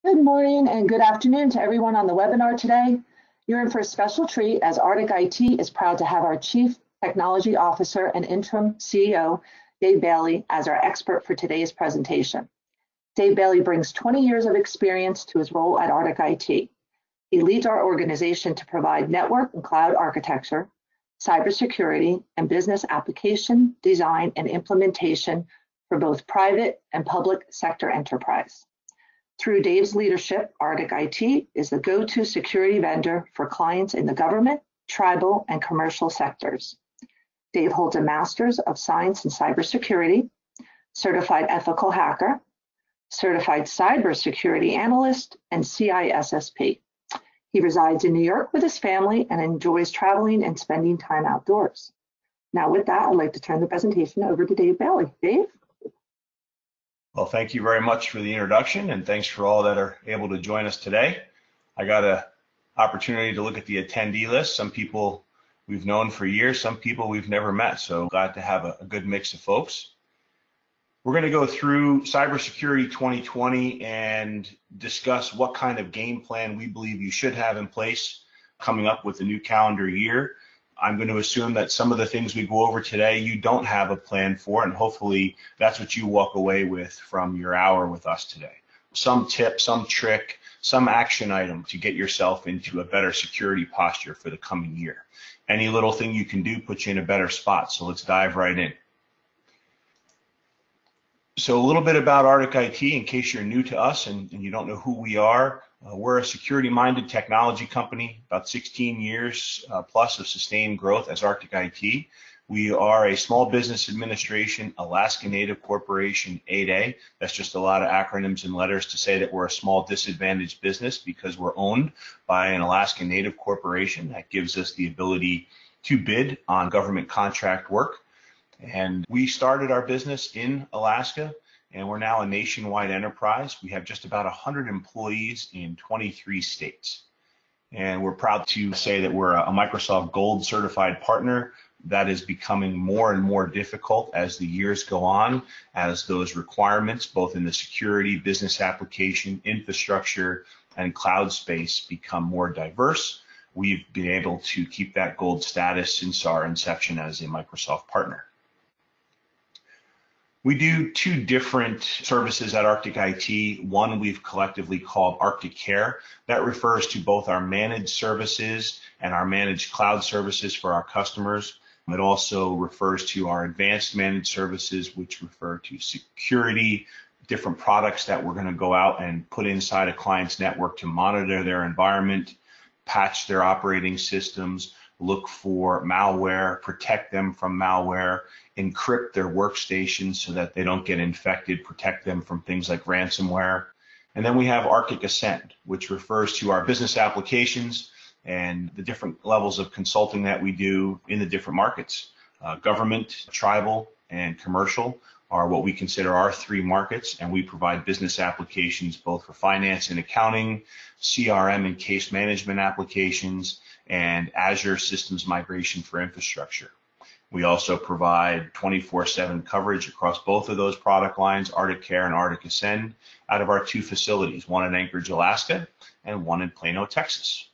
Good morning and good afternoon to everyone on the webinar today. You're in for a special treat as Arctic IT is proud to have our Chief Technology Officer and interim CEO, Dave Bailey, as our expert for today's presentation. Dave Bailey brings 20 years of experience to his role at Arctic IT. He leads our organization to provide network and cloud architecture, cybersecurity, and business application, design, and implementation for both private and public sector enterprise. Through Dave's leadership, Arctic IT is the go-to security vendor for clients in the government, tribal, and commercial sectors. Dave holds a Master's of Science in Cybersecurity, Certified Ethical Hacker, Certified Cybersecurity Analyst, and CISSP. He resides in New York with his family and enjoys traveling and spending time outdoors. Now with that, I'd like to turn the presentation over to Dave Bailey. Dave? Well, thank you very much for the introduction, and thanks for all that are able to join us today. I got an opportunity to look at the attendee list. Some people we've known for years, some people we've never met, so glad to have a good mix of folks. We're going to go through Cybersecurity 2020 and discuss what kind of game plan we believe you should have in place coming up with the new calendar year. I'm going to assume that some of the things we go over today you don't have a plan for, and hopefully that's what you walk away with from your hour with us today. Some tip, some trick, some action item to get yourself into a better security posture for the coming year. Any little thing you can do puts you in a better spot, so let's dive right in. So a little bit about Arctic IT in case you're new to us and you don't know who we are. We're a security-minded technology company, about 16 years plus of sustained growth as Arctic IT. We are a small business administration, Alaska Native Corporation, 8A. That's just a lot of acronyms and letters to say that we're a small disadvantaged business because we're owned by an Alaska Native corporation. That gives us the ability to bid on government contract work. And we started our business in Alaska, and we're now a nationwide enterprise. We have just about 100 employees in 23 states. And we're proud to say that we're a Microsoft Gold certified partner. That is becoming more and more difficult as the years go on, as those requirements, both in the security, business application, infrastructure, and cloud space become more diverse. We've been able to keep that gold status since our inception as a Microsoft partner. We do two different services at Arctic IT. One we've collectively called Arctic Care. That refers to both our managed services and our managed cloud services for our customers. It also refers to our advanced managed services, which refer to security, different products that we're going to go out and put inside a client's network to monitor their environment, patch their operating systems, look for malware, protect them from malware, encrypt their workstations so that they don't get infected, protect them from things like ransomware. And then we have Arctic Ascend, which refers to our business applications and the different levels of consulting that we do in the different markets. Government, tribal, and commercial are what we consider our three markets, and we provide business applications both for finance and accounting, CRM and case management applications, and Azure systems migration for infrastructure. We also provide 24/7 coverage across both of those product lines, Arctic Care and Arctic Ascend, out of our two facilities, one in Anchorage, Alaska, and one in Plano, Texas.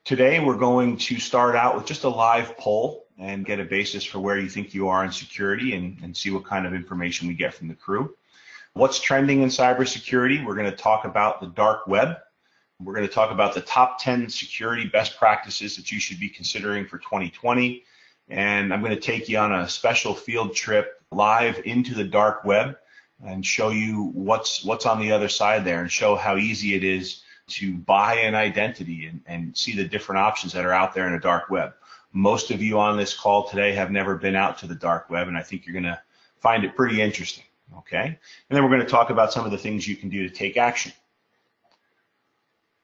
Today, we're going to start out with just a live poll and get a basis for where you think you are in security and see what kind of information we get from the crew. What's trending in cybersecurity? We're going to talk about the dark web. We're going to talk about the top 10 security best practices that you should be considering for 2020. And I'm going to take you on a special field trip live into the dark web and show you what's on the other side there and show how easy it is to buy an identity and see the different options that are out there in the dark web. Most of you on this call today have never been out to the dark web, and I think you're going to find it pretty interesting, okay? And then we're going to talk about some of the things you can do to take action.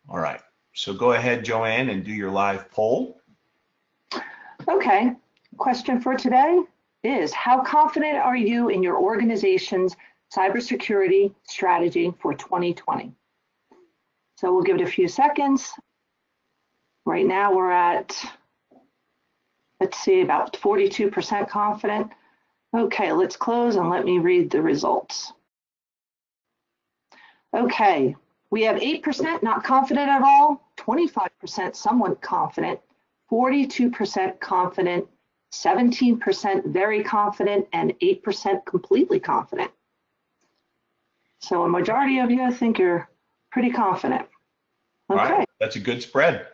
All right, so go ahead, Joanne, and do your live poll. Okay, question for today is, how confident are you in your organization's cybersecurity strategy for 2020? So we'll give it a few seconds. Right now we're at, let's see, about 42% confident. Okay, let's close and let me read the results. Okay, we have 8% not confident at all, 25% somewhat confident, 42% confident, 17% very confident, and 8% completely confident. So a majority of you, I think you're pretty confident. Okay. All right, that's a good spread.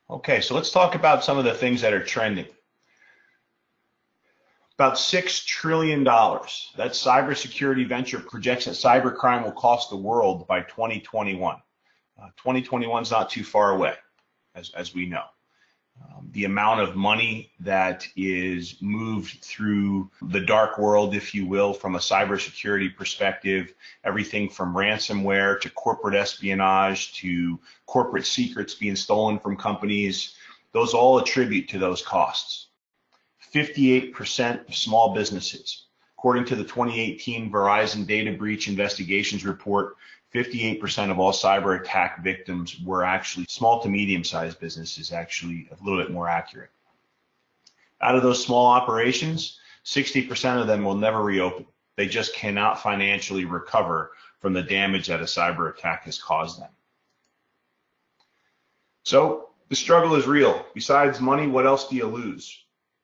Okay, so let's talk about some of the things that are trending. About $6 trillion. That cybersecurity venture projects that cybercrime will cost the world by 2021. 2021 is not too far away, as we know. The amount of money that is moved through the dark world, if you will, from a cybersecurity perspective, everything from ransomware to corporate espionage to corporate secrets being stolen from companies, those all attribute to those costs. 58% of small businesses. According to the 2018 Verizon Data Breach Investigations Report, 58% of all cyber attack victims were actually small to medium-sized businesses, actually a little bit more accurate. Out of those small operations, 60% of them will never reopen. They just cannot financially recover from the damage that a cyber attack has caused them. So the struggle is real. Besides money, what else do you lose?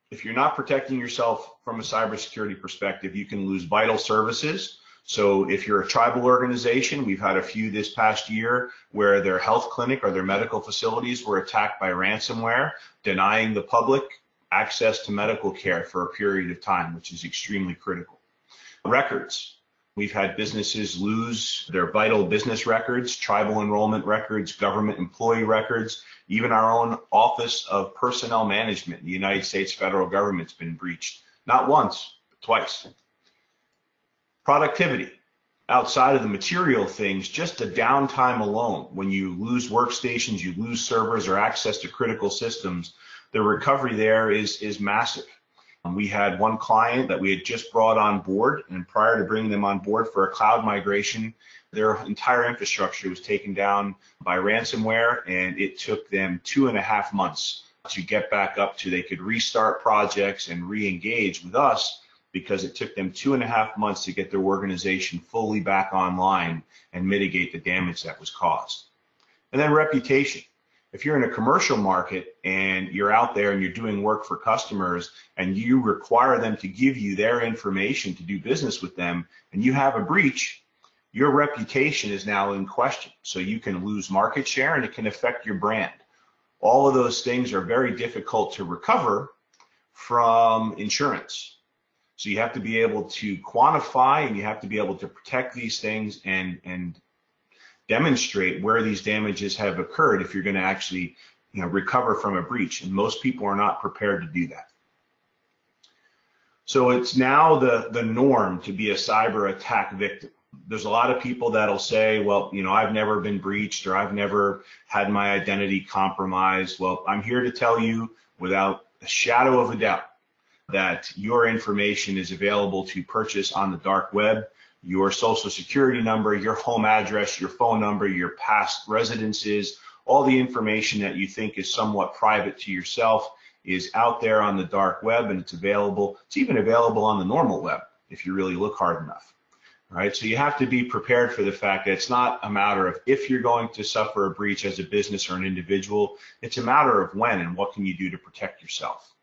If you're not protecting yourself from a cybersecurity perspective, you can lose vital services. So if you're a tribal organization, we've had a few this past year where their health clinic or their medical facilities were attacked by ransomware, denying the public access to medical care for a period of time, which is extremely critical. Records. We've had businesses lose their vital business records, tribal enrollment records, government employee records, even our own Office of Personnel Management in the United States federal government's been breached, not once, but twice. Productivity. Outside of the material things, just the downtime alone, when you lose workstations, you lose servers or access to critical systems, the recovery there is massive. We had one client that we had just brought on board, and prior to bringing them on board for a cloud migration, their entire infrastructure was taken down by ransomware, and it took them 2.5 months to get back up to they could restart projects and re-engage with us, because it took them 2.5 months to get their organization fully back online and mitigate the damage that was caused. And then reputation. If you're in a commercial market and you're out there and you're doing work for customers and you require them to give you their information to do business with them and you have a breach, your reputation is now in question. So you can lose market share and it can affect your brand. All of those things are very difficult to recover from insurance. So you have to be able to quantify and you have to be able to protect these things and demonstrate where these damages have occurred if you're going to actually recover from a breach. And most people are not prepared to do that. So it's now the norm to be a cyber attack victim. There's a lot of people that'll say, well, I've never been breached or I've never had my identity compromised. Well, I'm here to tell you without a shadow of a doubt that your information is available to purchase on the dark web. Your social security number, your home address, your phone number, your past residences, all the information that you think is somewhat private to yourself is out there on the dark web, and it's available. It's even available on the normal web if you really look hard enough. All right, so you have to be prepared for the fact that it's not a matter of if you're going to suffer a breach as a business or an individual, it's a matter of when and what can you do to protect yourself.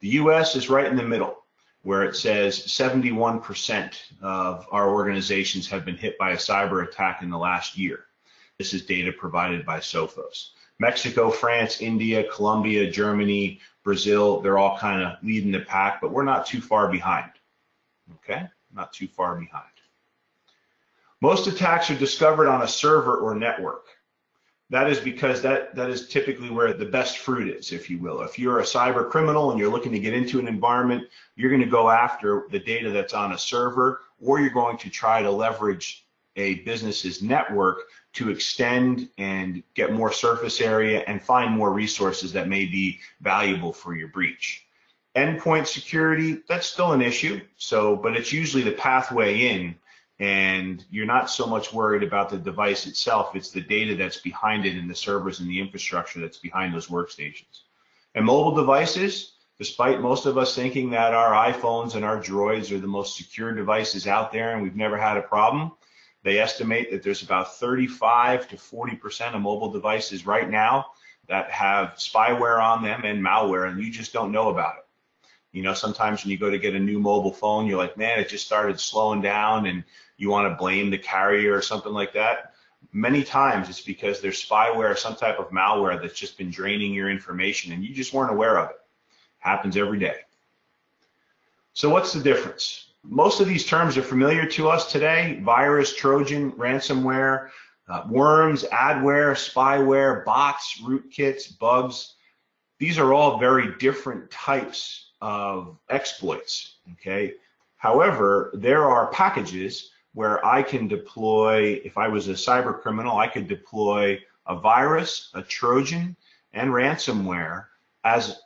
The US is right in the middle, where it says 71% of our organizations have been hit by a cyber attack in the last year. This is data provided by Sophos. Mexico, France, India, Colombia, Germany, Brazil, they're all kind of leading the pack, but we're not too far behind. Okay, not too far behind. Most attacks are discovered on a server or network. That is because that is typically where the best fruit is, if you will. If you're a cyber criminal and you're looking to get into an environment, you're going to go after the data that's on a server, or you're going to try to leverage a business's network to extend and get more surface area and find more resources that may be valuable for your breach. Endpoint security, that's still an issue, but it's usually the pathway in. And you're not so much worried about the device itself, it's the data that's behind it and the servers and the infrastructure that's behind those workstations. And mobile devices, despite most of us thinking that our iPhones and our Droids are the most secure devices out there and we've never had a problem, They estimate that there's about 35 to 40% of mobile devices right now that have spyware on them and malware, and you just don't know about it. You know, sometimes when you go to get a new mobile phone, you're like, man, it just started slowing down, and you want to blame the carrier or something like that. Many times it's because there's spyware or some type of malware that's just been draining your information and you just weren't aware of it. Happens every day. So what's the difference? Most of these terms are familiar to us today: virus, Trojan, ransomware, worms, adware, spyware, bots, rootkits, bugs. These are all very different types of exploits, okay? However, there are packages where I can deploy, if I was a cyber criminal, I could deploy a virus, a Trojan, and ransomware as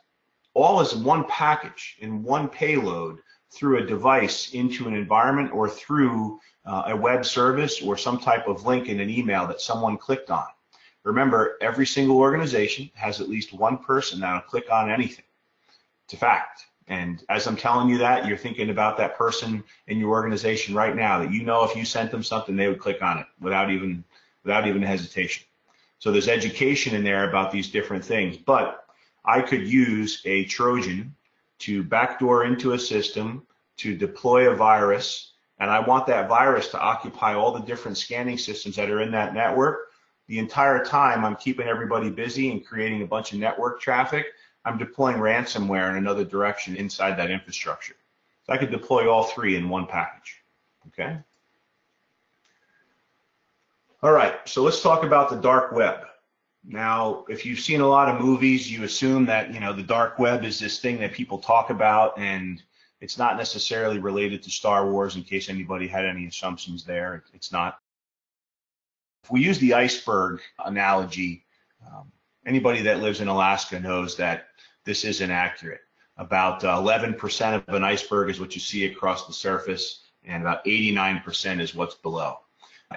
all as one package in one payload through a device into an environment or through a web service or some type of link in an email that someone clicked on. Remember, every single organization has at least one person that'll click on anything. It's a fact. And as I'm telling you that, you're thinking about that person in your organization right now that you know if you sent them something, they would click on it without even hesitation. So there's education in there about these different things. But I could use a Trojan to backdoor into a system to deploy a virus, and I want that virus to occupy all the different scanning systems that are in that network. The entire time I'm keeping everybody busy and creating a bunch of network traffic, I'm deploying ransomware in another direction inside that infrastructure. So I could deploy all three in one package, okay? All right, so let's talk about the dark web. Now, if you've seen a lot of movies, you assume that, you know, the dark web is this thing that people talk about, and it's not necessarily related to Star Wars, in case anybody had any assumptions there. It's not. If we use the iceberg analogy, anybody that lives in Alaska knows that this isn't accurate. About 11% of an iceberg is what you see across the surface, and about 89% is what's below.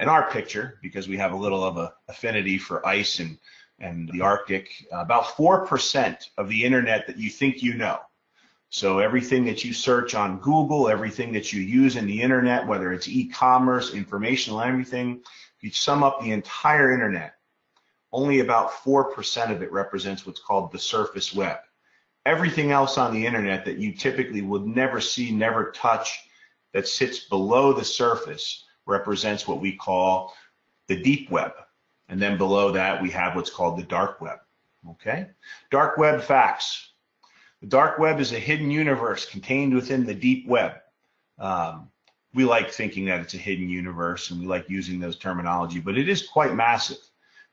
In our picture, because we have a little of an affinity for ice and the Arctic, about 4% of the internet that you think you know. So everything that you search on Google, everything that you use in the internet, whether it's e-commerce, informational, everything, if you sum up the entire internet, only about 4% of it represents what's called the surface web. Everything else on the internet that you typically would never see, never touch, that sits below the surface represents what we call the deep web. And then below that, we have what's called the dark web, okay? Dark web facts. The dark web is a hidden universe contained within the deep web. We like thinking that it's a hidden universe, and we like using those terminology, but it is quite massive.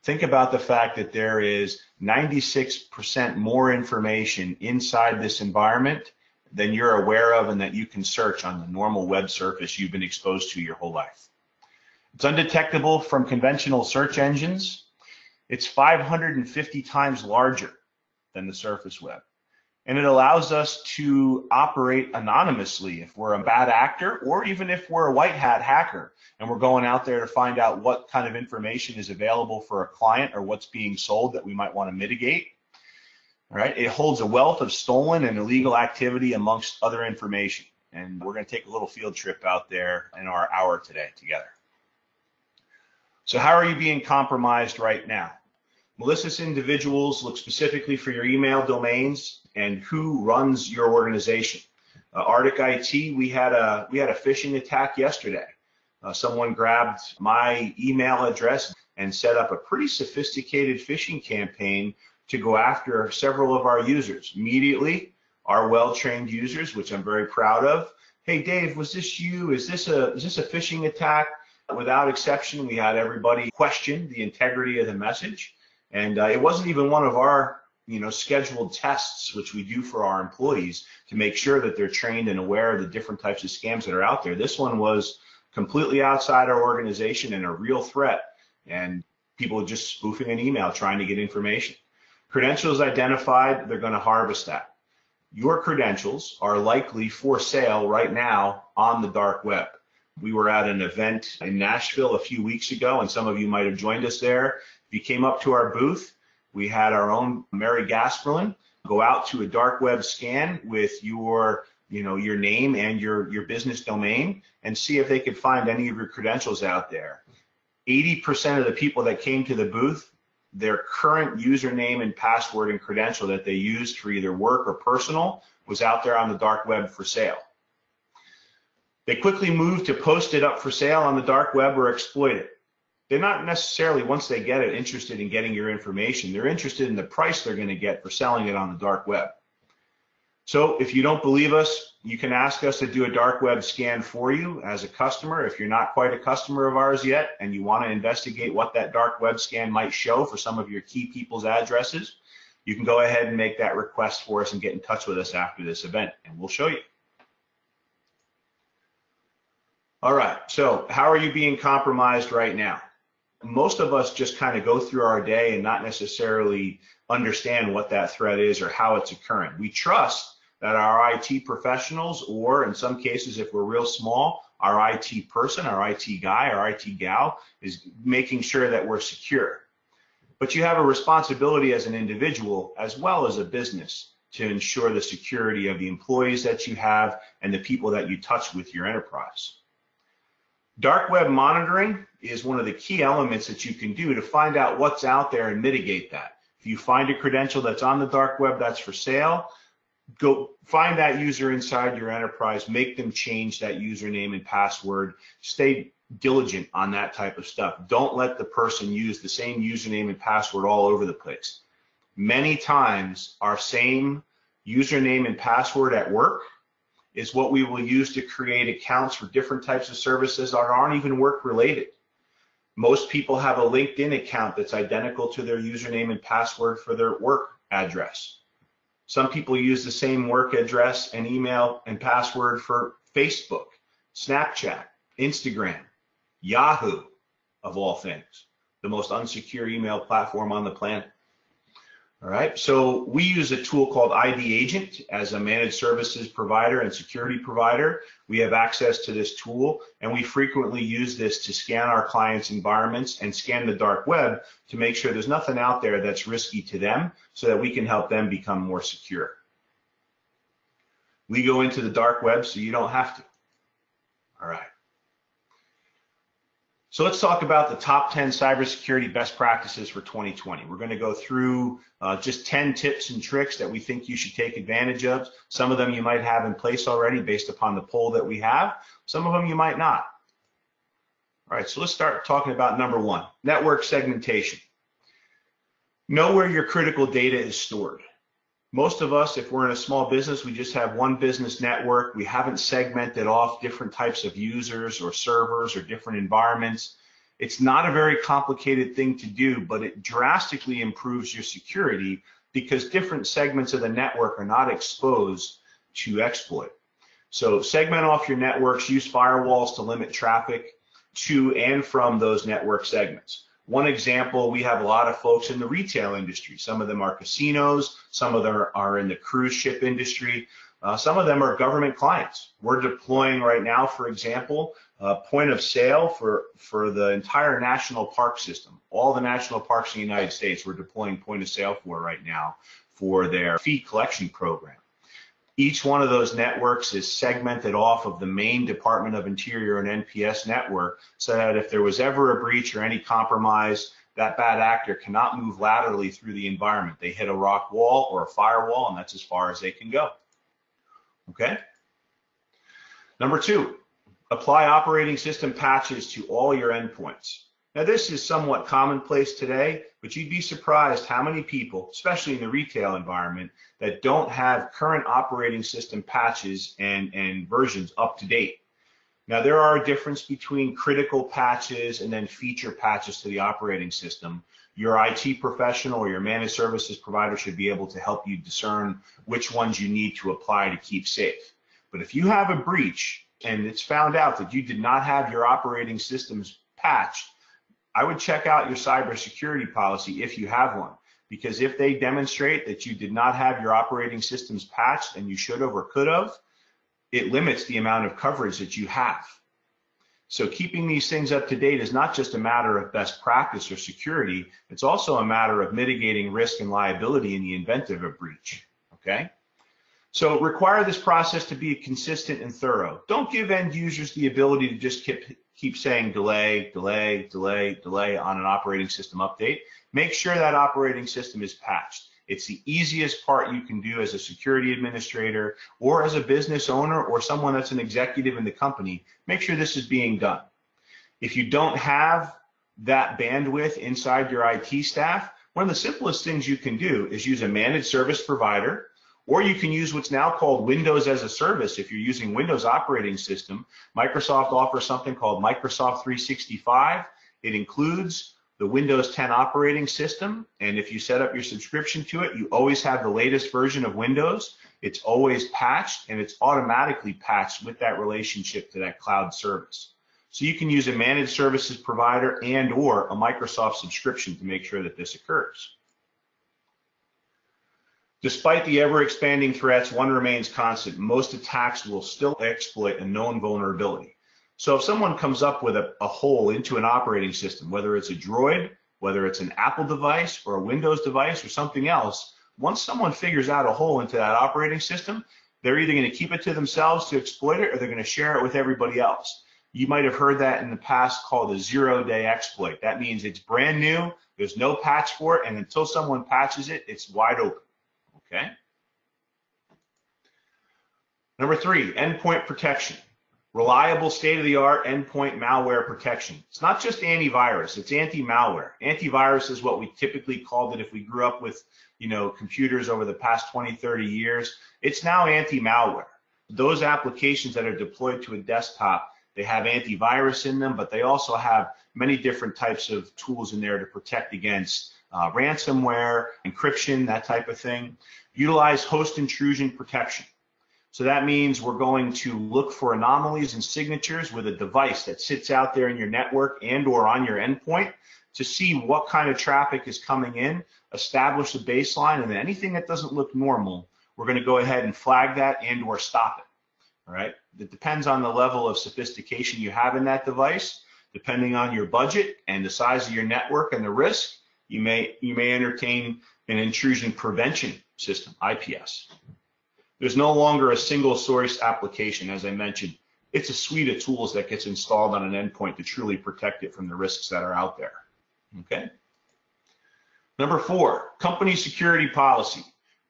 Think about the fact that there is 96% more information inside this environment than you're aware of and that you can search on the normal web surface you've been exposed to your whole life. It's undetectable from conventional search engines. It's 550 times larger than the surface web. And it allows us to operate anonymously if we're a bad actor, or even if we're a white hat hacker and we're going out there to find out what kind of information is available for a client or what's being sold that we might want to mitigate. All right, it holds a wealth of stolen and illegal activity amongst other information. And we're going to take a little field trip out there in our hour today together. So how are you being compromised right now? Malicious individuals look specifically for your email domains and who runs your organization. Arctic IT, we had a phishing attack yesterday. Someone grabbed my email address and set up a pretty sophisticated phishing campaign to go after several of our users. Immediately, our well-trained users, which I'm very proud of, hey Dave, was this you? Is this a phishing attack? Without exception, we had everybody question the integrity of the message. And it wasn't even one of our, scheduled tests, which we do for our employees to make sure that they're trained and aware of the different types of scams that are out there. This one was completely outside our organization and a real threat. And people just spoofing an email trying to get information. Credentials identified, they're going to harvest that. Your credentials are likely for sale right now on the dark web. We were at an event in Nashville a few weeks ago, and some of you might have joined us there. If you came up to our booth, we had our own Mary Gasperlin go out to a dark web scan with your your name and your business domain and see if they could find any of your credentials out there. 80% of the people that came to the booth, their current username and password and credential that they used for either work or personal was out there on the dark web for sale. They quickly moved to post it up for sale on the dark web or exploit it. They're not necessarily, once they get it, interested in getting your information. They're interested in the price they're going to get for selling it on the dark web. So if you don't believe us, you can ask us to do a dark web scan for you as a customer. If you're not quite a customer of ours yet and you want to investigate what that dark web scan might show for some of your key people's addresses, you can go ahead and make that request for us and get in touch with us after this event, and we'll show you. All right, so how are you being compromised right now? Most of us just kind of go through our day and not necessarily understand what that threat is or how it's occurring. We trust that our IT professionals, or in some cases, if we're real small, our IT person, our IT guy, our IT gal is making sure that we're secure. But you have a responsibility as an individual as well as a business to ensure the security of the employees that you have and the people that you touch with your enterprise. Dark web monitoring is one of the key elements that you can do to find out what's out there and mitigate that. If you find a credential that's on the dark web that's for sale, go find that user inside your enterprise, make them change that username and password, stay diligent on that type of stuff. Don't let the person use the same username and password all over the place. Many times our same username and password at work is what we will use to create accounts for different types of services that aren't even work related. Most people have a LinkedIn account that's identical to their username and password for their work address. Some people use the same work address and email and password for Facebook, Snapchat, Instagram, Yahoo, of all things, the most unsecure email platform on the planet. All right, so we use a tool called ID Agent as a managed services provider and security provider. We have access to this tool, and we frequently use this to scan our clients' environments and scan the dark web to make sure there's nothing out there that's risky to them so that we can help them become more secure. We go into the dark web so you don't have to. All right. So let's talk about the top 10 cybersecurity best practices for 2020. We're going to go through just 10 tips and tricks that we think you should take advantage of. Some of them you might have in place already based upon the poll that we have. Some of them you might not. All right, so let's start talking about number one, network segmentation. Know where your critical data is stored. Most of us, if we're in a small business, we just have one business network. We haven't segmented off different types of users or servers or different environments. It's not a very complicated thing to do, but it drastically improves your security because different segments of the network are not exposed to exploit. So segment off your networks, use firewalls to limit traffic to and from those network segments. One example, we have a lot of folks in the retail industry. Some of them are casinos, some of them are in the cruise ship industry, some of them are government clients. We're deploying right now, for example, point of sale for the entire national park system. All the national parks in the United States, we're deploying point of sale for right now for their fee collection program. Each one of those networks is segmented off of the main Department of Interior and NPS network so that if there was ever a breach or any compromise, that bad actor cannot move laterally through the environment. They hit a rock wall or a firewall, and that's as far as they can go. Okay? Number two, apply operating system patches to all your endpoints. Now, this is somewhat commonplace today, but you'd be surprised how many people, especially in the retail environment, that don't have current operating system patches and versions up to date. Now, there are a difference between critical patches and then feature patches to the operating system. Your IT professional or your managed services provider should be able to help you discern which ones you need to apply to keep safe. But if you have a breach and it's found out that you did not have your operating systems patched, I would check out your cybersecurity policy if you have one, because if they demonstrate that you did not have your operating systems patched and you should have or could have, it limits the amount of coverage that you have. So keeping these things up to date is not just a matter of best practice or security, it's also a matter of mitigating risk and liability in the event of a breach, okay? So require this process to be consistent and thorough. Don't give end users the ability to just keep saying delay, delay, delay, delay on an operating system update. Make sure that operating system is patched. It's the easiest part you can do as a security administrator or as a business owner or someone that's an executive in the company. Make sure this is being done. If you don't have that bandwidth inside your IT staff, one of the simplest things you can do is use a managed service provider, or you can use what's now called Windows as a service. If you're using Windows operating system, Microsoft offers something called Microsoft 365. It includes the Windows 10 operating system, and if you set up your subscription to it, you always have the latest version of Windows. It's always patched, and it's automatically patched with that relationship to that cloud service. So you can use a managed services provider and or a Microsoft subscription to make sure that this occurs. Despite the ever-expanding threats, one remains constant. Most attacks will still exploit a known vulnerability. So if someone comes up with a hole into an operating system, whether it's a Droid, whether it's an Apple device or a Windows device or something else, once someone figures out a hole into that operating system, they're either going to keep it to themselves to exploit it or they're going to share it with everybody else. You might have heard that in the past called a zero-day exploit. That means it's brand new, there's no patch for it, and until someone patches it, it's wide open. Okay. Number 3, endpoint protection. Reliable state-of-the-art endpoint malware protection. It's not just antivirus, it's anti-malware. Antivirus is what we typically called it if we grew up with, computers over the past 20, 30 years. It's now anti-malware. Those applications that are deployed to a desktop, they have antivirus in them, but they also have many different types of tools in there to protect against ransomware, encryption, that type of thing. Utilize host intrusion protection. So that means we're going to look for anomalies and signatures with a device that sits out there in your network and or on your endpoint to see what kind of traffic is coming in, establish a baseline, and then anything that doesn't look normal, we're going to go ahead and flag that and or stop it. All right? It depends on the level of sophistication you have in that device. Depending on your budget and the size of your network and the risk, you may entertain an intrusion prevention system, IPS. There's no longer a single source application, as I mentioned. It's a suite of tools that gets installed on an endpoint to truly protect it from the risks that are out there. Okay. Number 4, company security policy.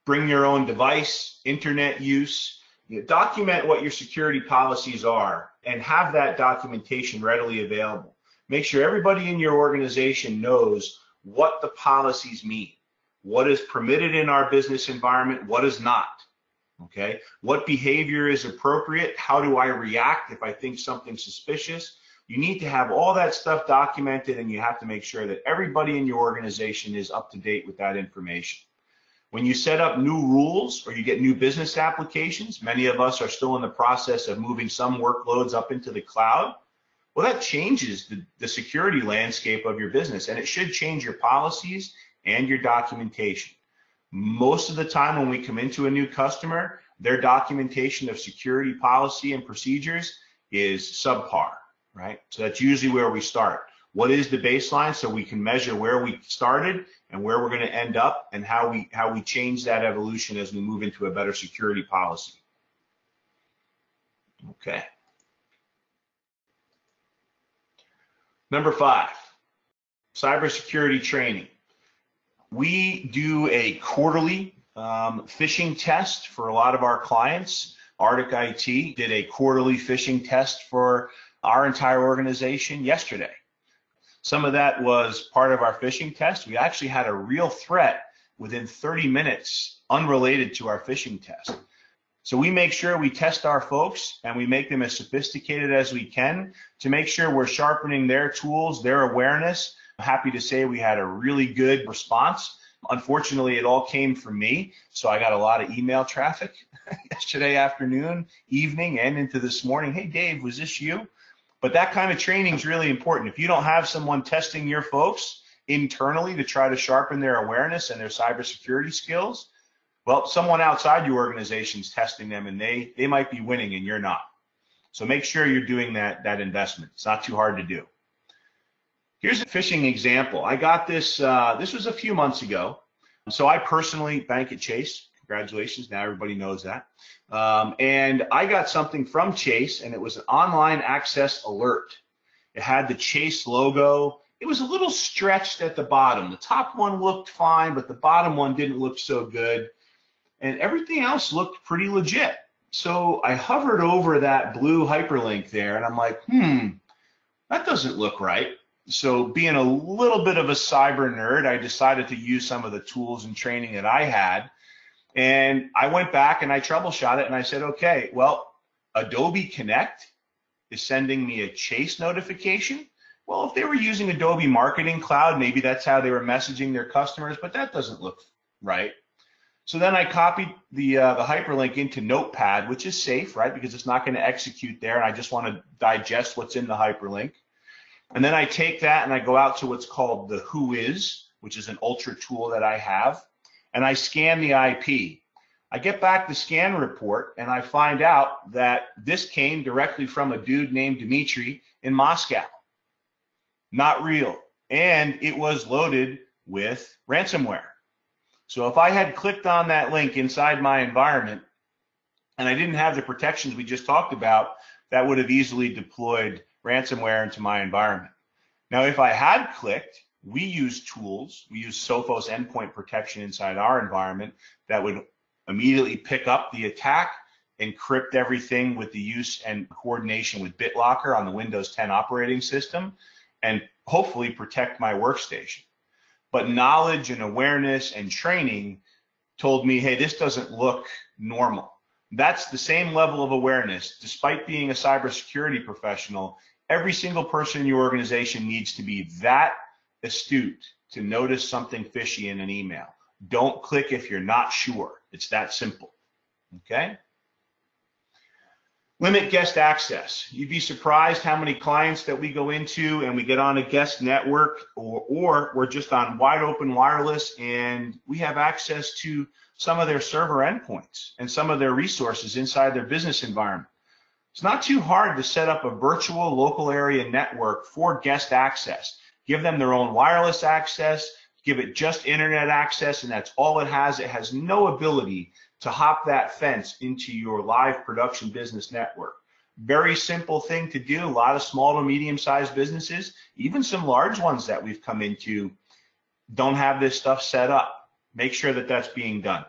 Bring your own device, internet use. Document what your security policies are and have that documentation readily available. Make sure everybody in your organization knows what the policies mean. What is permitted in our business environment, what is not. Okay, what behavior is appropriate? How do I react if I think something's suspicious? You need to have all that stuff documented, and you have to make sure that everybody in your organization is up to date with that information. When you set up new rules or you get new business applications, many of us are still in the process of moving some workloads up into the cloud. Well, that changes the security landscape of your business, and it should change your policies and your documentation. Most of the time when we come into a new customer, their documentation of security policy and procedures is subpar, right? So that's usually where we start. What is the baseline so we can measure where we started and where we're going to end up and how we change that evolution as we move into a better security policy. Okay. Number 5, cybersecurity training. We do a quarterly phishing test for a lot of our clients. Arctic IT did a quarterly phishing test for our entire organization yesterday. Some of that was part of our phishing test. We actually had a real threat within 30 minutes unrelated to our phishing test. So we make sure we test our folks and we make them as sophisticated as we can to make sure we're sharpening their tools, their awareness. I'm happy to say we had a really good response. Unfortunately, it all came from me, so I got a lot of email traffic yesterday afternoon, evening, and into this morning. Hey, Dave, was this you? But that kind of training is really important. If you don't have someone testing your folks internally to try to sharpen their awareness and their cybersecurity skills, well, someone outside your organization is testing them, and they might be winning and you're not. So make sure you're doing that investment. It's not too hard to do. Here's a phishing example. I got this, this was a few months ago. So I personally bank at Chase, Congratulations, now everybody knows that. And I got something from Chase, and it was an online access alert. It had the Chase logo. It was a little stretched at the bottom. The top one looked fine, but the bottom one didn't look so good. And everything else looked pretty legit. So I hovered over that blue hyperlink there, and I'm like, that doesn't look right. So being a little bit of a cyber nerd, I decided to use some of the tools and training that I had. And I went back and I troubleshot it, and I said, okay, well, Adobe Connect is sending me a Chase notification. Well, if they were using Adobe Marketing Cloud, maybe that's how they were messaging their customers, but that doesn't look right. So then I copied the hyperlink into Notepad, which is safe, right? Because it's not going to execute there, and I just want to digest what's in the hyperlink. And then I take that and I go out to what's called the Whois, which is an ultra tool that I have, and I scan the IP. I get back the scan report, and I find out that this came directly from a dude named Dmitry in Moscow. Not real. And it was loaded with ransomware. So if I had clicked on that link inside my environment and I didn't have the protections we just talked about, that would have easily deployed ransomware into my environment. Now, if I had clicked, we use tools. We use Sophos Endpoint Protection inside our environment that would immediately pick up the attack, encrypt everything with the use and coordination with BitLocker on the Windows 10 operating system, and hopefully protect my workstation. But knowledge and awareness and training told me, hey, this doesn't look normal. That's the same level of awareness. Despite being a cybersecurity professional, every single person in your organization needs to be that astute to notice something fishy in an email. Don't click if you're not sure. It's that simple, okay? Limit guest access. You'd be surprised how many clients that we go into and we get on a guest network, or we're just on wide open wireless and we have access to some of their server endpoints and some of their resources inside their business environment. It's not too hard to set up a virtual local area network for guest access. Give them their own wireless access, give it just internet access, and that's all it has. It has no ability to hop that fence into your live production business network. Very simple thing to do. A lot of small to medium-sized businesses, even some large ones that we've come into, don't have this stuff set up. Make sure that that's being done.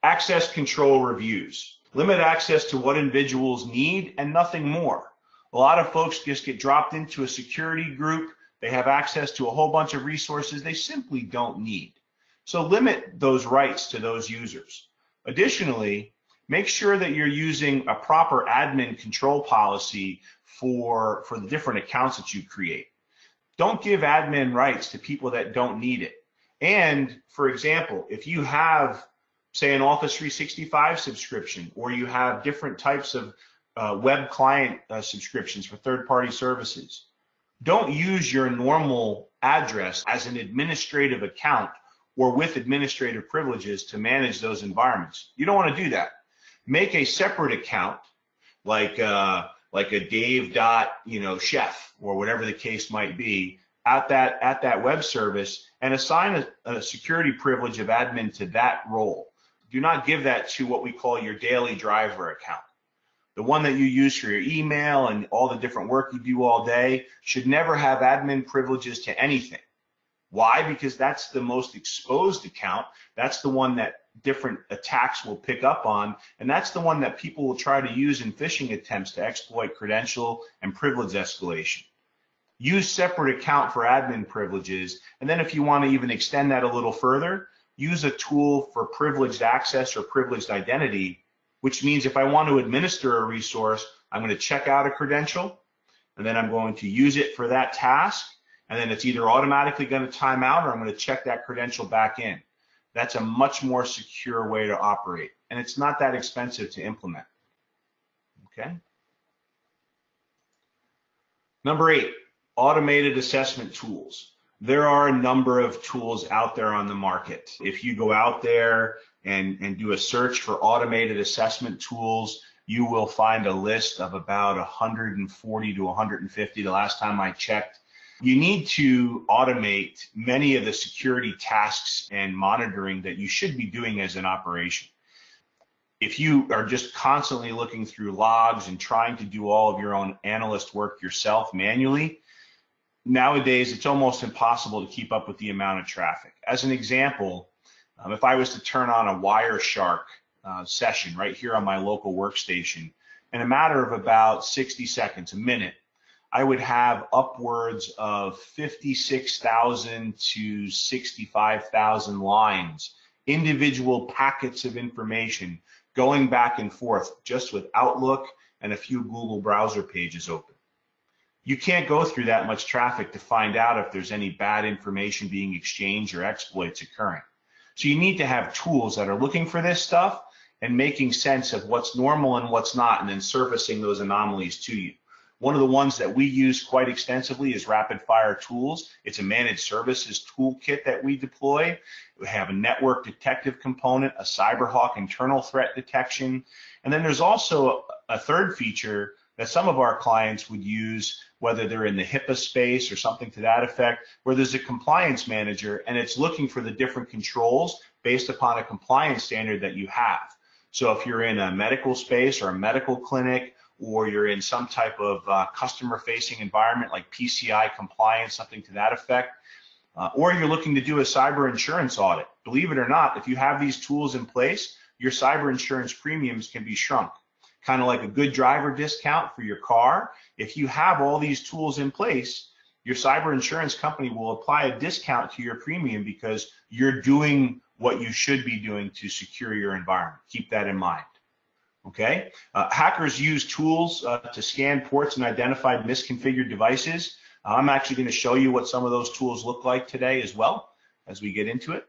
Access control reviews. Limit access to what individuals need and nothing more. A lot of folks just get dropped into a security group. They have access to a whole bunch of resources they simply don't need. So limit those rights to those users. Additionally, make sure that you're using a proper admin control policy for the different accounts that you create. Don't give admin rights to people that don't need it. And for example, if you have, say, an Office 365 subscription, or you have different types of web client subscriptions for third-party services, don't use your normal address as an administrative account or with administrative privileges to manage those environments. You don't want to do that. Make a separate account, like a Dave.chef or whatever the case might be, at that web service, and assign a security privilege of admin to that role. Do not give that to what we call your daily driver account. The one that you use for your email and all the different work you do all day should never have admin privileges to anything. Why? Because that's the most exposed account. That's the one that different attacks will pick up on, and that's the one that people will try to use in phishing attempts to exploit credential and privilege escalation. Use separate account for admin privileges, and then if you want to even extend that a little further, use a tool for privileged access or privileged identity, which means if I want to administer a resource, I'm going to check out a credential, and then I'm going to use it for that task, and then it's either automatically going to time out or I'm going to check that credential back in. That's a much more secure way to operate, and it's not that expensive to implement. Okay. Number 8, automated assessment tools. There are a number of tools out there on the market. If you go out there and do a search for automated assessment tools, you will find a list of about 140 to 150 the last time I checked. You need to automate many of the security tasks and monitoring that you should be doing as an operation. If you are just constantly looking through logs and trying to do all of your own analyst work yourself manually, nowadays it's almost impossible to keep up with the amount of traffic. As an example, if I was to turn on a Wireshark session right here on my local workstation, in a matter of about 60 seconds, a minute, I would have upwards of 56,000 to 65,000 lines, individual packets of information going back and forth just with Outlook and a few Google browser pages open. You can't go through that much traffic to find out if there's any bad information being exchanged or exploits occurring. So you need to have tools that are looking for this stuff and making sense of what's normal and what's not, and then surfacing those anomalies to you. One of the ones that we use quite extensively is Rapid Fire Tools. It's a managed services toolkit that we deploy. We have a network detective component, a CyberHawk internal threat detection, and then there's also a third feature that some of our clients would use, whether they're in the HIPAA space or something to that effect, where there's a compliance manager and it's looking for the different controls based upon a compliance standard that you have. So if you're in a medical space or a medical clinic, or you're in some type of customer-facing environment like PCI compliance, something to that effect, or you're looking to do a cyber insurance audit. Believe it or not, if you have these tools in place, your cyber insurance premiums can be shrunk. Kind of like a good driver discount for your car. If you have all these tools in place, your cyber insurance company will apply a discount to your premium because you're doing what you should be doing to secure your environment. Keep that in mind. Okay, hackers use tools to scan ports and identify misconfigured devices. I'm actually going to show you what some of those tools look like today as well as we get into it.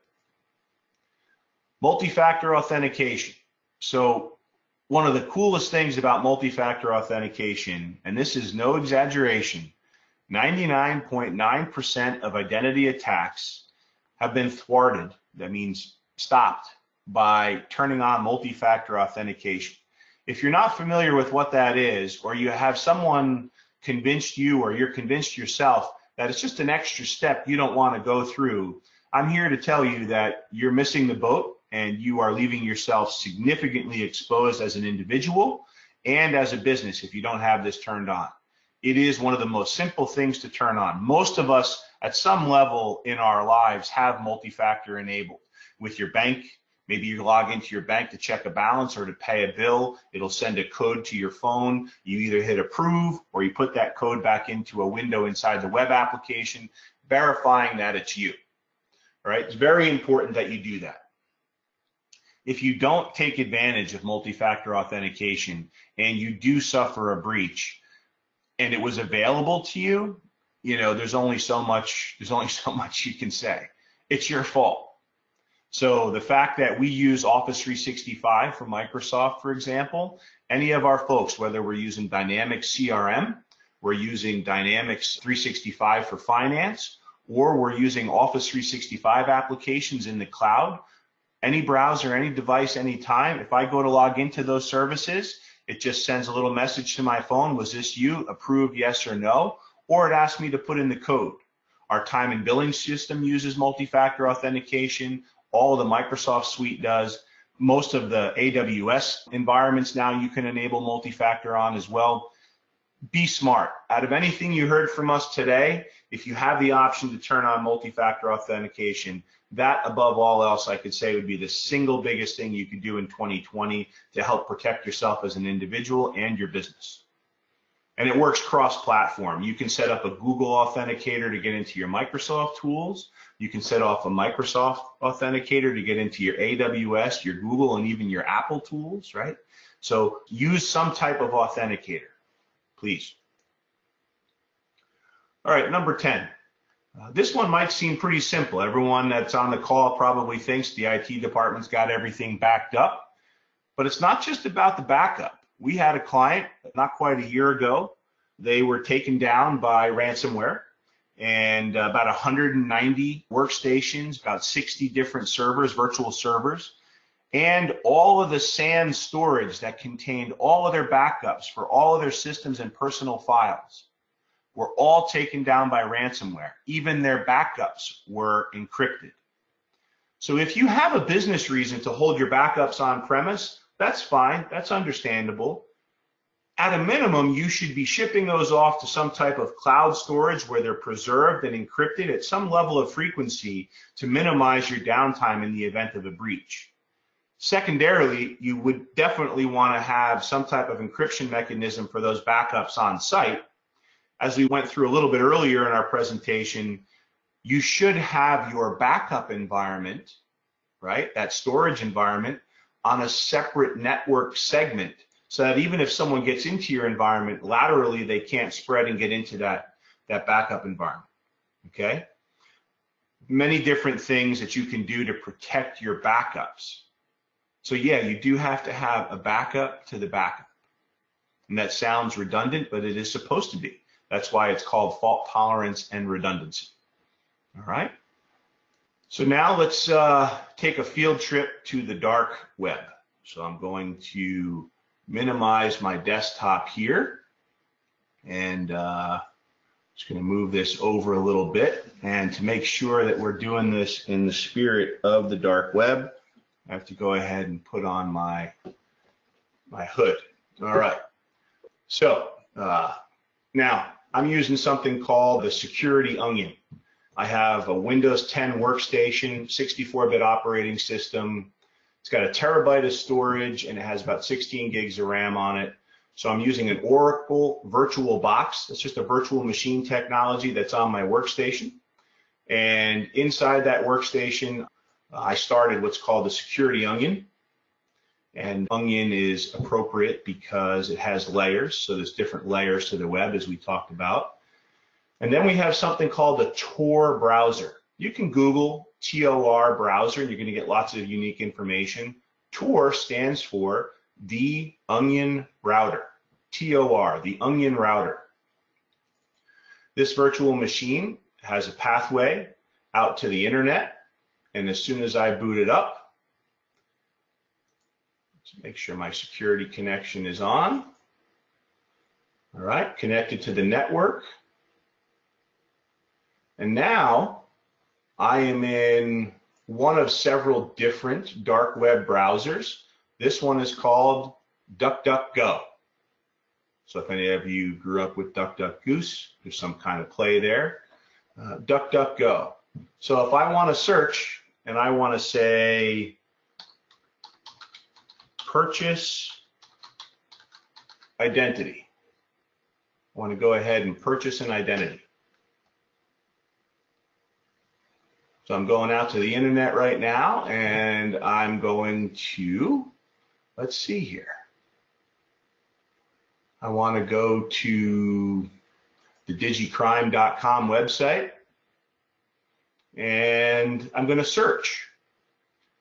Multi-factor authentication. So one of the coolest things about multi-factor authentication, and this is no exaggeration, 99.9% of identity attacks have been thwarted, that means stopped, by turning on multi-factor authentication. If you're not familiar with what that is, or you have someone convinced you, or you're convinced yourself that it's just an extra step you don't want to go through, I'm here to tell you that you're missing the boat and you are leaving yourself significantly exposed as an individual and as a business if you don't have this turned on. It is one of the most simple things to turn on. Most of us at some level in our lives have multi-factor enabled. With your bank, maybe you log into your bank to check a balance or to pay a bill. It'll send a code to your phone. You either hit approve or you put that code back into a window inside the web application, verifying that it's you. All right, it's very important that you do that. If you don't take advantage of multi-factor authentication and you do suffer a breach and it was available to you, there's only so much you can say. It's your fault. So the fact that we use Office 365 for Microsoft, for example, any of our folks, whether we're using Dynamics CRM, we're using Dynamics 365 for finance, or we're using Office 365 applications in the cloud, any browser, any device, anytime, if I go to log into those services, it just sends a little message to my phone, was this you, approved, yes or no, or it asks me to put in the code. Our time and billing system uses multi-factor authentication. All of the Microsoft suite does. Most of the AWS environments now you can enable multi-factor on as well. Be smart. Out of anything you heard from us today, if you have the option to turn on multi-factor authentication, that above all else I could say would be the single biggest thing you could do in 2020 to help protect yourself as an individual and your business. And it works cross-platform. You can set up a Google Authenticator to get into your Microsoft tools. You can set off a Microsoft Authenticator to get into your AWS, your Google, and even your Apple tools, right? So use some type of authenticator, please. All right, number 10. This one might seem pretty simple. Everyone that's on the call probably thinks the IT department's got everything backed up, but it's not just about the backup. We had a client not quite a year ago. They were taken down by ransomware, and about 190 workstations, about 60 different servers, virtual servers, and all of the SAN storage that contained all of their backups for all of their systems and personal files were all taken down by ransomware. Even their backups were encrypted. So if you have a business reason to hold your backups on premise, that's fine, that's understandable. At a minimum, you should be shipping those off to some type of cloud storage where they're preserved and encrypted at some level of frequency to minimize your downtime in the event of a breach. Secondarily, you would definitely want to have some type of encryption mechanism for those backups on site. As we went through a little bit earlier in our presentation, you should have your backup environment, right, that storage environment, on a separate network segment, so that even if someone gets into your environment laterally, they can't spread and get into that backup environment, okay? Many different things that you can do to protect your backups. So yeah, you do have to have a backup to the backup. And that sounds redundant, but it is supposed to be. That's why it's called fault tolerance and redundancy. All right? So now let's take a field trip to the dark web. So I'm going to minimize my desktop here, and just going to move this over a little bit. And to make sure that we're doing this in the spirit of the dark web, I have to go ahead and put on my hood. All right. So now I'm using something called the Security Onion. I have a Windows 10 workstation, 64-bit operating system. It's got a terabyte of storage, and it has about 16 gigs of RAM on it. So I'm using an Oracle virtual box. It's just a virtual machine technology that's on my workstation. And inside that workstation, I started what's called the Security Onion. And Onion is appropriate because it has layers. So there's different layers to the web, as we talked about. And then we have something called the Tor browser. You can Google TOR browser, and you're going to get lots of unique information. Tor stands for the Onion Router. TOR, the Onion Router. This virtual machine has a pathway out to the internet, and as soon as I boot it up, let's make sure my security connection is on. All right, connected to the network. And now I am in one of several different dark web browsers. This one is called DuckDuckGo. So if any of you grew up with Duck Duck Goose, there's some kind of play there. DuckDuckGo. So if I want to search and I want to say purchase identity, I want to go ahead and purchase an identity. So I'm going out to the internet right now, and I'm going to, let's see here. I want to go to the digicrime.com website, and I'm going to search.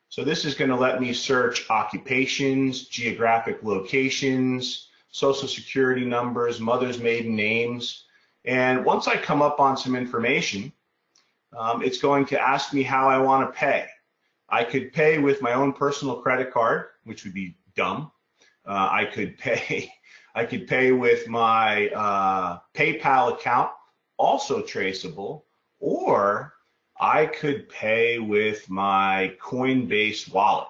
So this is going to let me search occupations, geographic locations, social security numbers, mother's maiden names. And once I come up on some information, it's going to ask me how I want to pay. I could pay with my own personal credit card, which would be dumb. I could pay with my PayPal account, also traceable, or I could pay with my Coinbase wallet.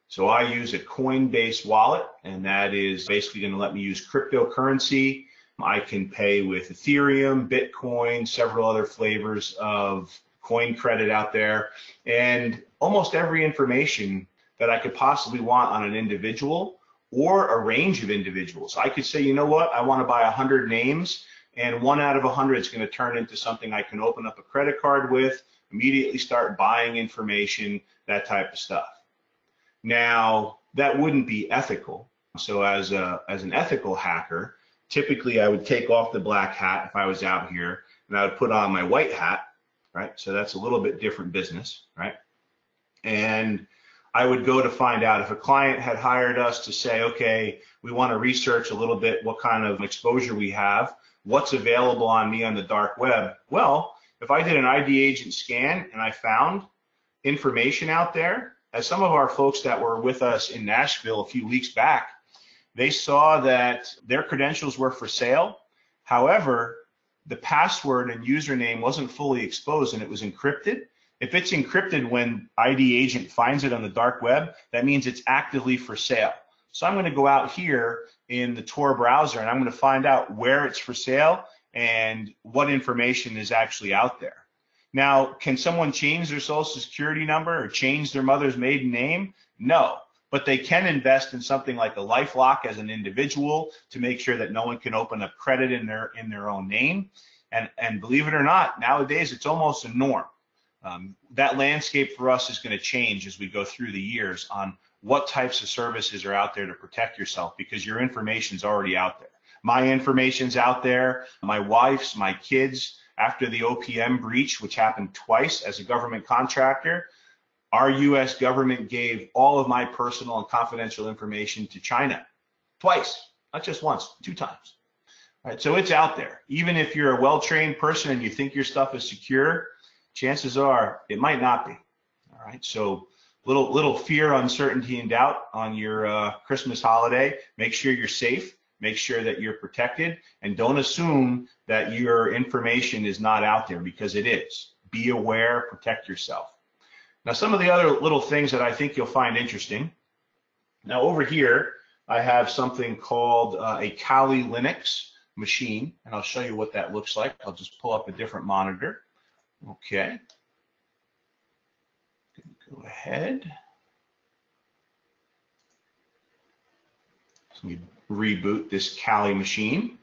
So I use a Coinbase wallet, and that is basically going to let me use cryptocurrency. I can pay with Ethereum, Bitcoin, several other flavors of coin credit out there, and almost every information that I could possibly want on an individual or a range of individuals. I could say, you know what, I want to buy 100 names, and 1 out of 100 is going to turn into something I can open up a credit card with, immediately start buying information, that type of stuff. Now, that wouldn't be ethical. So as an ethical hacker, typically I would take off the black hat if I was out here, and I would put on my white hat, right? So that's a little bit different business, right? And I would go to find out if a client had hired us to say, okay, we want to research a little bit what kind of exposure we have, what's available on me on the dark web. Well, if I did an ID agent scan and I found information out there, as some of our folks that were with us in Nashville a few weeks back, they saw that their credentials were for sale. However, the password and username wasn't fully exposed and it was encrypted, if it's encrypted when ID agent finds it on the dark web, that means it's actively for sale. So I'm going to go out here in the Tor browser and I'm going to find out where it's for sale and what information is actually out there. Now, can someone change their social security number or change their mother's maiden name? No, but they can invest in something like a LifeLock as an individual to make sure that no one can open up credit in their own name. And believe it or not, nowadays it's almost a norm. That landscape for us is going to change as we go through the years on what types of services are out there to protect yourself, because your information's already out there. My information's out there, my wife's, my kids. After the OPM breach, which happened twice as a government contractor, our US government gave all of my personal and confidential information to China. Twice, not just once, 2 times. All right, so it's out there. Even if you're a well-trained person and you think your stuff is secure, chances are it might not be. All right, so little fear, uncertainty, and doubt on your Christmas holiday. Make sure you're safe, make sure that you're protected, and don't assume that your information is not out there, because it is. Be aware, protect yourself. Now, some of the other little things that I think you'll find interesting. Now, over here, I have something called a Kali Linux machine, and I'll show you what that looks like. I'll just pull up a different monitor. Okay. Go ahead. So let me reboot this Kali machine.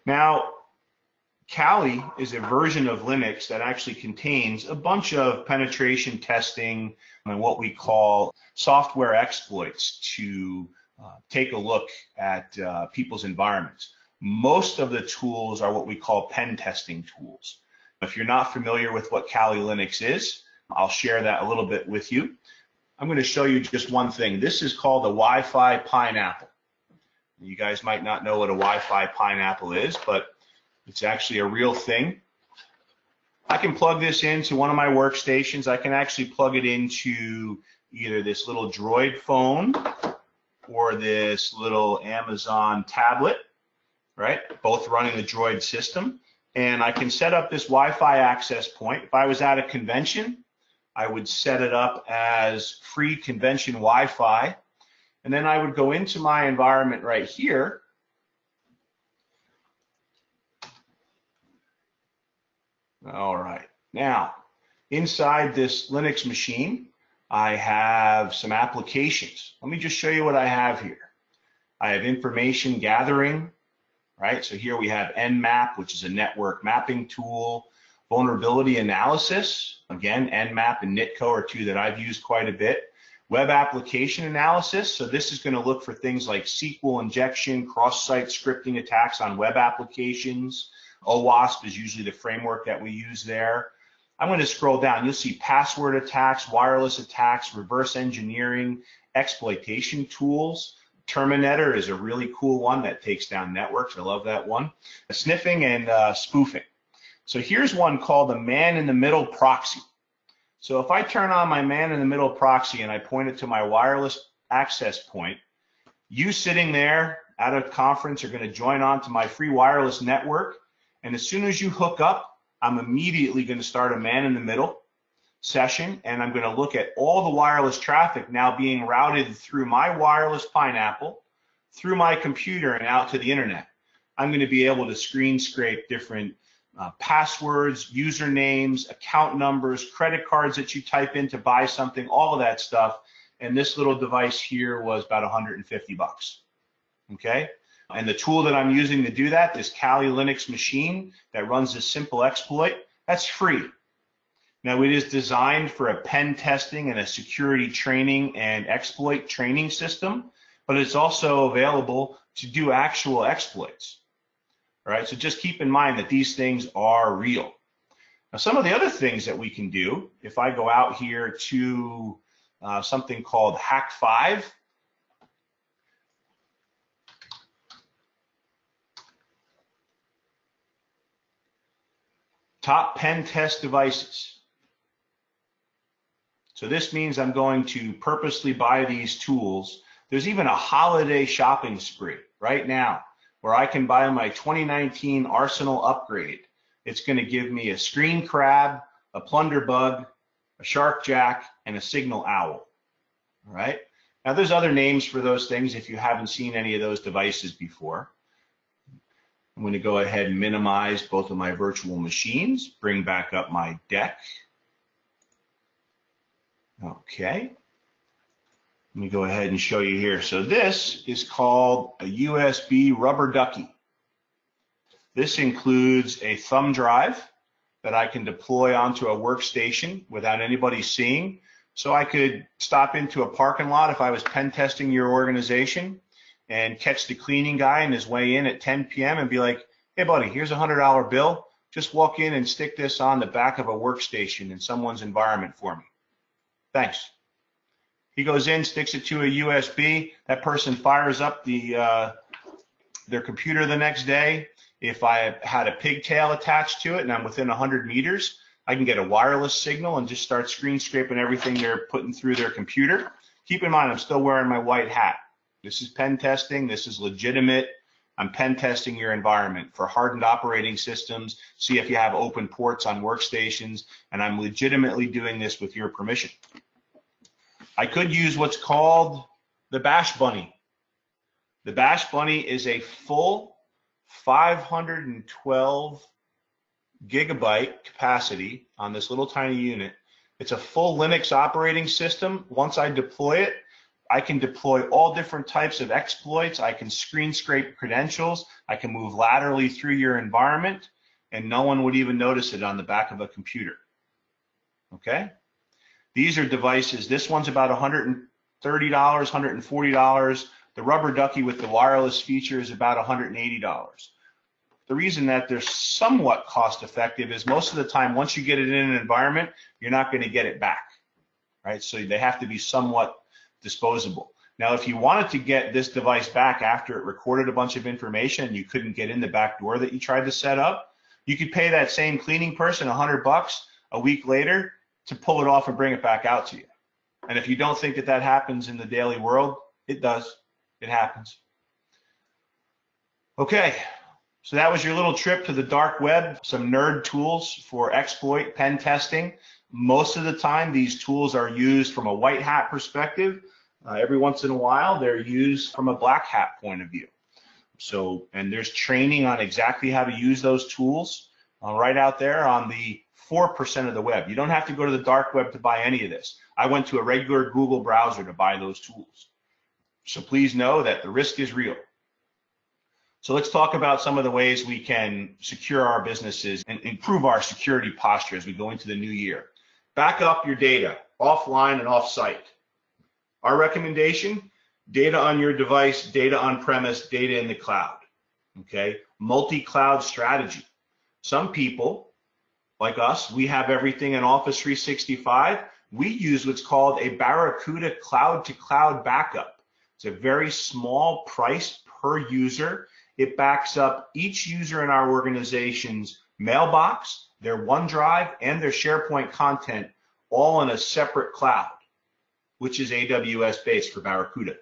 Now, Kali is a version of Linux that actually contains a bunch of penetration testing and what we call software exploits to take a look at people's environments. Most of the tools are what we call pen testing tools. If you're not familiar with what Kali Linux is, I'll share that a little bit with you. I'm going to show you just one thing. This is called a Wi-Fi pineapple. You guys might not know what a Wi-Fi pineapple is, but it's actually a real thing. I can plug this into one of my workstations. I can actually plug it into either this little Droid phone or this little Amazon tablet, right? Both running the Droid system. And I can set up this Wi-Fi access point. If I was at a convention, I would set it up as free convention Wi-Fi. And then I would go into my environment right here. All right. Now, inside this Linux machine, I have some applications. Let me just show you what I have here. I have information gathering. Right, so here we have Nmap, which is a network mapping tool. Vulnerability analysis, again, Nmap and NITCO are 2 that I've used quite a bit. Web application analysis, so this is going to look for things like SQL injection, cross-site scripting attacks on web applications. OWASP is usually the framework that we use there. I'm going to scroll down. You'll see password attacks, wireless attacks, reverse engineering, exploitation tools. Terminator is a really cool one that takes down networks. I love that one. Sniffing and spoofing. So here's one called the man-in-the-middle proxy. So if I turn on my man-in-the-middle proxy and I point it to my wireless access point, you sitting there at a conference are going to join on to my free wireless network. And as soon as you hook up, I'm immediately going to start a man-in-the-middle session, and I'm going to look at all the wireless traffic now being routed through my wireless pineapple, through my computer, and out to the internet. I'm going to be able to screen scrape different passwords, usernames, account numbers, credit cards that you type in to buy something, all of that stuff. And this little device here was about 150 bucks. Okay? And the tool that I'm using to do that, this Kali Linux machine that runs this simple exploit, that's free. Now, it is designed for a pen testing and a security training and exploit training system, but it's also available to do actual exploits. All right, so just keep in mind that these things are real. Now, some of the other things that we can do, if I go out here to something called Hack 5, top pen test devices. So this means I'm going to purposely buy these tools. There's even a holiday shopping spree right now where I can buy my 2019 Arsenal upgrade it's going to give me a screen crab, a plunder bug, a shark jack, and a signal owl. All right. Now there's other names for those things if you haven't seen any of those devices before. I'm going to go ahead and minimize both of my virtual machines, bring back up my deck. Okay. Let me go ahead and show you here. So this is called a USB Rubber Ducky. This includes a thumb drive that I can deploy onto a workstation without anybody seeing. So I could stop into a parking lot if I was pen testing your organization and catch the cleaning guy on his way in at 10 p.m. and be like, hey buddy, here's a $100 bill. Just walk in and stick this on the back of a workstation in someone's environment for me. Thanks. He goes in, sticks it to a USB. That person fires up their computer the next day. If I had a pigtail attached to it and I'm within 100 meters, I can get a wireless signal and just start screen scraping everything they're putting through their computer. Keep in mind, I'm still wearing my white hat. This is pen testing. This is legitimate. I'm pen testing your environment for hardened operating systems, see if you have open ports on workstations, and I'm legitimately doing this with your permission. I could use what's called the Bash Bunny. The Bash Bunny is a full 512 gigabyte capacity on this little tiny unit. It's a full Linux operating system. Once I deploy it, I can deploy all different types of exploits. I can screen scrape credentials. I can move laterally through your environment, and no one would even notice it on the back of a computer. Okay? These are devices. This one's about $130, $140. The Rubber Ducky with the wireless feature is about $180. The reason that they're somewhat cost effective is most of the time, once you get it in an environment, you're not going to get it back, right? So they have to be somewhat disposable. Now, if you wanted to get this device back after it recorded a bunch of information and you couldn't get in the back door that you tried to set up, you could pay that same cleaning person $100 a week later to pull it off and bring it back out to you. And if you don't think that that happens in the daily world, it does. It happens. Okay, so that was your little trip to the dark web, some nerd tools for exploit pen testing. Most of the time, these tools are used from a white hat perspective. Every once in a while, they're used from a black hat point of view. So, and there's training on exactly how to use those tools right out there on the 4% of the web. You don't have to go to the dark web to buy any of this. I went to a regular Google browser to buy those tools. So please know that the risk is real. So let's talk about some of the ways we can secure our businesses and improve our security posture as we go into the new year. Back up your data, offline and off-site. Our recommendation, data on your device, data on-premise, data in the cloud. Okay, multi-cloud strategy. Some people, like us, we have everything in Office 365. We use what's called a Barracuda cloud-to-cloud backup. It's a very small price per user. It backs up each user in our organization's mailbox, their OneDrive, and their SharePoint content all in a separate cloud, which is AWS based for Barracuda.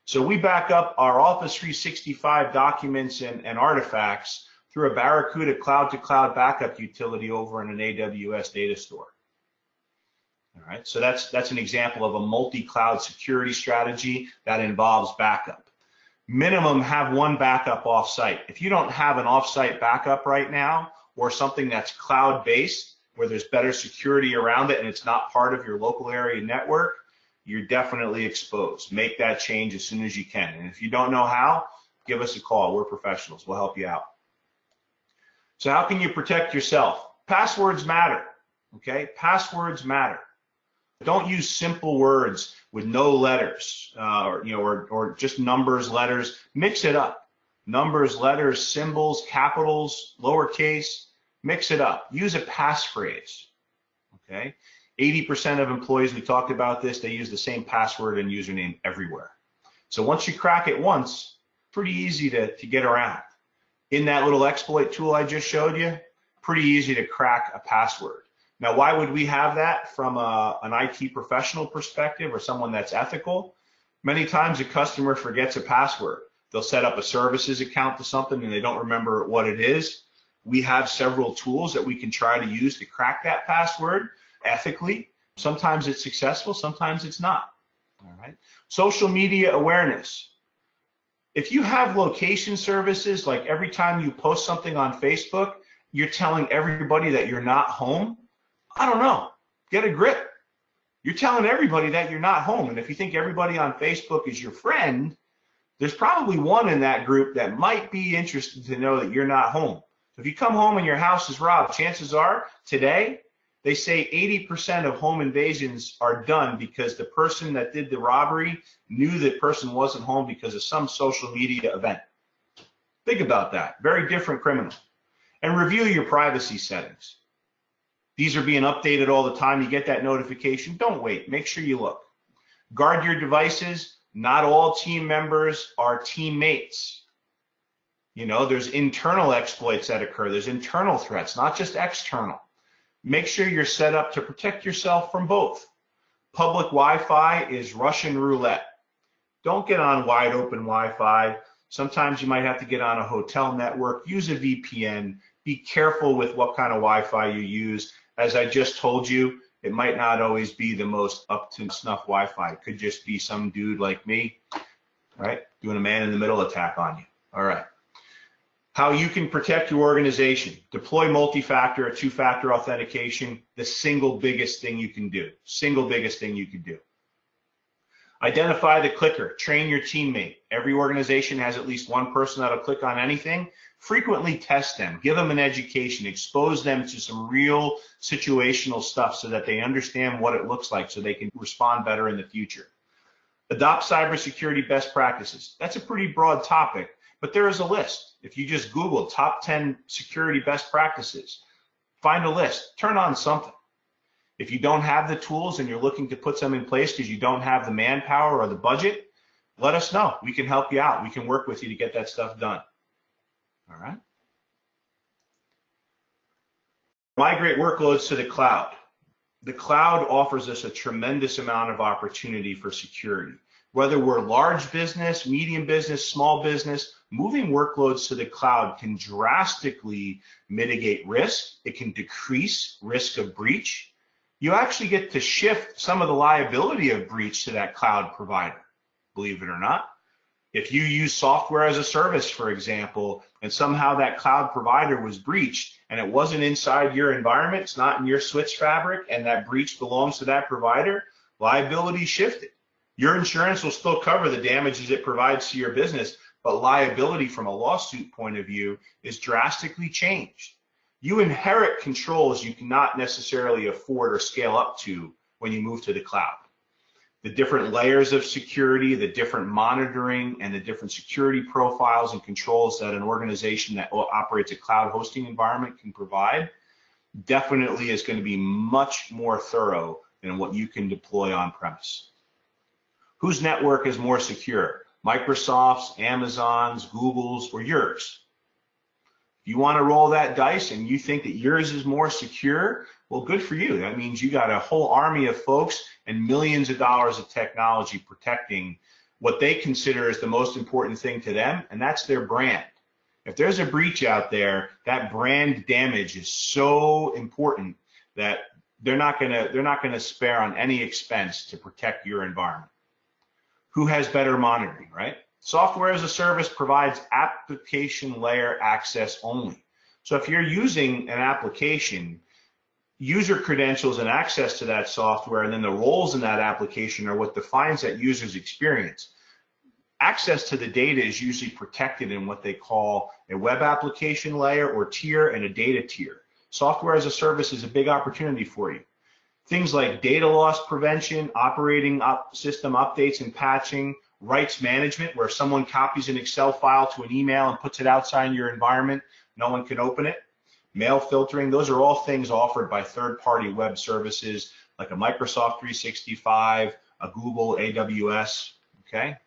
So we back up our Office 365 documents and artifacts through a Barracuda cloud-to-cloud backup utility over in an AWS data store. All right, so that's an example of a multi-cloud security strategy that involves backup. Minimum have one backup off-site. If you don't have an off-site backup right now, or something that's cloud-based, where there's better security around it and it's not part of your local area network, you're definitely exposed. Make that change as soon as you can. And if you don't know how, give us a call. We're professionals. We'll help you out. So how can you protect yourself? Passwords matter, okay? Passwords matter. Don't use simple words with no letters, or just numbers, letters. Mix it up. Numbers, letters, symbols, capitals, lowercase. Mix it up. Use a passphrase. Okay. 80% of employees, we talked about this, they use the same password and username everywhere. So once you crack it once, pretty easy to get around. In that little exploit tool I just showed you, pretty easy to crack a password. Now, why would we have that from an IT professional perspective or someone that's ethical? Many times a customer forgets a password. They'll set up a services account to something and they don't remember what it is. We have several tools that we can try to use to crack that password ethically. Sometimes it's successful, sometimes it's not. All right. Social media awareness. If you have location services, like every time you post something on Facebook, you're telling everybody that you're not home, I don't know. Get a grip. You're telling everybody that you're not home. And if you think everybody on Facebook is your friend, there's probably one in that group that might be interested to know that you're not home. So if you come home and your house is robbed, chances are today, they say 80% of home invasions are done because the person that did the robbery knew the person wasn't home because of some social media event. Think about that. Very different criminal. And review your privacy settings. These are being updated all the time. You get that notification. Don't wait. Make sure you look. Guard your devices. Not all team members are teammates. You know, there's internal exploits that occur. There's internal threats, not just external. Make sure you're set up to protect yourself from both. Public Wi-Fi is Russian roulette. Don't get on wide open Wi-Fi. Sometimes you might have to get on a hotel network. Use a VPN. Be careful with what kind of Wi-Fi you use. As I just told you, it might not always be the most up-to-snuff Wi-Fi. It could just be some dude like me, right, doing a man-in-the-middle attack on you. All right. How you can protect your organization. Deploy multi-factor or two-factor authentication, the single biggest thing you can do. Single biggest thing you can do. Identify the clicker. Train your teammate. Every organization has at least one person that'll click on anything. Frequently test them. Give them an education. Expose them to some real situational stuff so that they understand what it looks like so they can respond better in the future. Adopt cybersecurity best practices. That's a pretty broad topic, but there is a list. If you just Google top 10 security best practices, find a list. Turn on something. If you don't have the tools and you're looking to put some in place because you don't have the manpower or the budget, let us know. We can help you out. We can work with you to get that stuff done. All right. Migrate workloads to the cloud. The cloud offers us a tremendous amount of opportunity for security. Whether we're large business, medium business, small business, moving workloads to the cloud can drastically mitigate risk. It can decrease risk of breach. You actually get to shift some of the liability of breach to that cloud provider, believe it or not. If you use software as a service, for example, and somehow that cloud provider was breached and it wasn't inside your environment, it's not in your switch fabric, and that breach belongs to that provider, liability shifted. Your insurance will still cover the damages it provides to your business, but liability from a lawsuit point of view is drastically changed. You inherit controls you cannot necessarily afford or scale up to when you move to the cloud. The different layers of security, the different monitoring, and the different security profiles and controls that an organization that operates a cloud hosting environment can provide definitely is going to be much more thorough than what you can deploy on premise. Whose network is more secure? Microsoft's, Amazon's, Google's, or yours? If you want to roll that dice and you think that yours is more secure, well, good for you. That means you got a whole army of folks and millions of dollars of technology protecting what they consider is the most important thing to them, and that's their brand. If there's a breach out there, that brand damage is so important that they're not gonna spare on any expense to protect your environment. Who has better monitoring, right? Software as a service provides application layer access only. So if you're using an application, user credentials and access to that software and then the roles in that application are what defines that user's experience. Access to the data is usually protected in what they call a web application layer or tier and a data tier. Software as a service is a big opportunity for you. Things like data loss prevention, operating system updates and patching, rights management, where if someone copies an Excel file to an email and puts it outside your environment, no one can open it. Mail filtering, those are all things offered by third-party web services like a Microsoft 365, a Google, AWS, okay?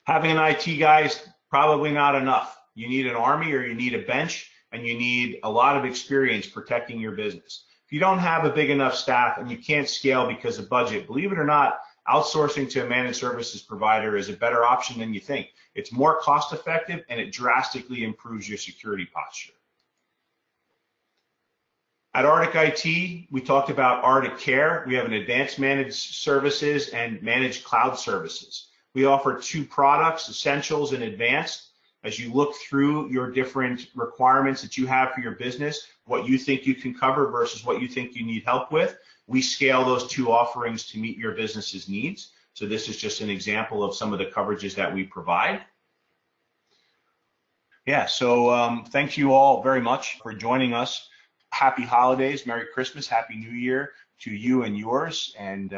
Having an IT guy is probably not enough. You need an army or you need a bench and you need a lot of experience protecting your business. If you don't have a big enough staff and you can't scale because of budget, believe it or not, outsourcing to a managed services provider is a better option than you think. It's more cost effective and it drastically improves your security posture. At Arctic IT, we talked about Arctic Care. We have an advanced managed services and managed cloud services. We offer two products, Essentials and Advanced. As you look through your different requirements that you have for your business, what you think you can cover versus what you think you need help with, we scale those two offerings to meet your business's needs. So this is just an example of some of the coverages that we provide. Yeah, so thank you all very much for joining us. Happy holidays, Merry Christmas, Happy New Year to you and yours, and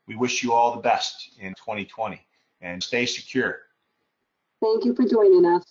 we wish you all the best in 2020, and stay secure. Thank you for joining us.